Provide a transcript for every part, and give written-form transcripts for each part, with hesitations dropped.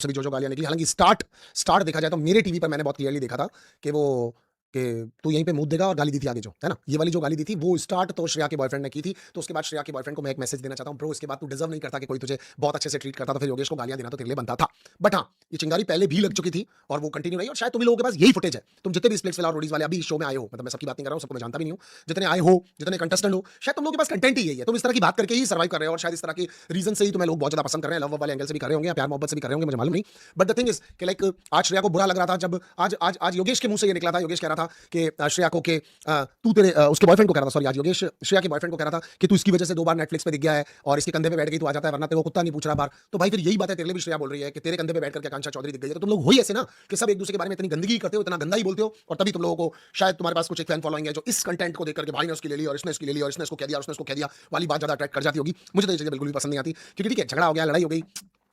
से भी जो गालियाँ निकली, हालाँकि स्टार्ट स्टार्ट देखा जाए तो मेरे टीवी पर मैंने बहुत क्लियरली देखा था कि वो कि तू यहीं पे मुँह देगा और गाली दी थी आगे जो, है ना? ये वाली जो गाली दी थी वो स्टार्ट तो श्रेया के बॉयफ्रेंड ने की थी। तो उसके बाद श्रेया के बॉयफ्रेंड को मैं एक मैसेज देना चाहता हूँ, ब्रो इसके बाद तू डिज़र्व नहीं करता कि कोई तुझे बहुत अच्छे से ट्रीट करता तो फिर योगेश को गालियाँ देना तो तेरे लिए बनता था। बट हाँ, ये चिंगारी पहले भी लग चुकी थी और वो कंटिन्यू रही और शायद तुम लोगों के पास यही फुटेज है। तुम जितने भी स्प्लिट्सविला और रोडीज़ वाले अभी शो में आए हो, मतलब मैं सबकी बात नहीं कर रहा हूँ, सबको मैं जानता भी नहीं हूँ। जितने आए हो, जितने कंटेस्टेंट हो, शायद तुम लोगों के पास कंटेंट ही यही है। तुम इस तरह की बात करके ही सर्वाइव कर रहे हो और शायद इस तरह के रीज़न से ही तुम्हें लोग बहुत ज़्यादा पसंद कर रहे हैं। लव वाले एंगल से भी कर रहे होंगे या प्यार मोहब्बत से भी कर रहे होंगे, मुझे मालूम नहीं। बट द थिंग इज़ कि लाइक आज श्रेया को बुरा लग रहा था जब आज योगेश के मुँह से ये निकला था, योगेश कह रहा था कि श्रेया को कि तू तेरे उसके बॉयफ्रेंड को कह रहा था, सॉरी आज योगेश श्रेया के बॉयफ्रेंड को कह रहा था कि तू इसकी वजह से 2 बार नेटफ्लिक्स पे दिख गया है और इसके कंधे पे बैठ गई तू आ जाता है वरना तेरे को कुत्ता नहीं पूछ रहा बाहर। तो भाई फिर यही बात है तेरे लिए भी श्रेया बोल रही है कि तेरे कंधे पे बैठ करके आकांक्षा चौधरी दिख गई है। तो तुम लोग हो ही ऐसे ना कि सब एक दूसरे के बारे में इतनी गंदगी करते हो, इतना गंदा ही बोलते हो और तभी तुम लोगों को शायद तुम्हारे पास कुछ एक फैन फॉलोइंग है जो इस कंटेंट को देख करके भाई ने उसकी ले ली और इसने इसकी ले ली और इसने इसको कह दिया और उसने इसको कह दिया वाली बात ज्यादा अट्रैक्ट कर जाती होगी। मुझे तो ये चीजें बिल्कुल भी पसंद नहीं आती क्योंकि ठीक है झगड़ा हो गया, लड़ाई हो गई।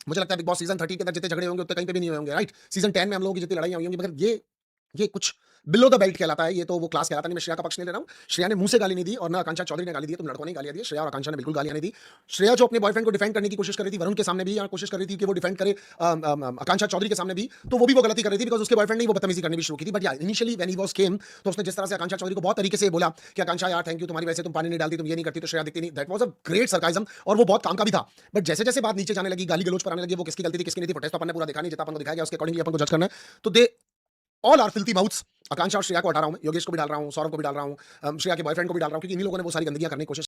मुझे लगता है बिग बॉस सीजन 30 के अंदर जितने झगड़े होंगे उतने कहीं पे भी नहीं होंगे, राइट? सीजन 10 में हम लोगों की जितनी लड़ाइयां हुई होंगी, मगर ये कुछ बिलो द बेल्ट कहलाता है, ये तो वो क्लास कहलाता नहीं। मैं श्रेया का पक्ष नहीं ले रहा हूँ। श्रेया ने मुंह से गाली नहीं दी और ना आकांक्षा चौधरी ने गाली दी, तुम लड़कों ने गालियां दी। श्रेया और आकांक्षा ने बिल्कुल गालियां नहीं दी। श्रेया जो अपने बॉयफ्रेंड को डिफेंड करने की कोशिश कर रही थी वरुण के सामने भी, या कोशिश कर रही थी कि वो डिफेंड करे आकांक्षा चौधरी के सामने भी, तो वो भी वो गलती कर रही थी बिकॉज उसके बॉयफ्रेंड ने वो बदतमीजी करनी भी शुरू की थी। बट या इनिशियली व्हेन ही वाज केम तो उसने जिस तरह से आकांक्षा चौधरी को बहुत तरीके से बोला कि आकांक्षा यार थैंक यू, तुम्हारी वजह से तुम पानी नहीं डालती, तुम ये नहीं करती तो श्रेया दिखती नहीं, दैट वाज अ ग्रेट सरकाइज्म और वो बहुत काम का भी था। बट जैसे जैसे बात नीचे जाने लगी, गाली गलौज पर आने लगी, वो किसकी गलती थी किसकी नहीं थी, फुटेज तो अपन ने पूरा दिखा नहीं, जितना अपन को दिखाया गया उसके अकॉर्डिंगली अपन को जज करना है। तो they all are filthy mouths. Akanksha और श्रेया को हटा रहा हूं, योगेश को भी डाल रहा हूं, सौरभ को भी डाल रहा हूं, श्रेया के बॉयफ्रेंड को भी डाल रहा हूं, क्योंकि इन्हीं लोगों ने वो सारी गंदगियां करने की कोशिश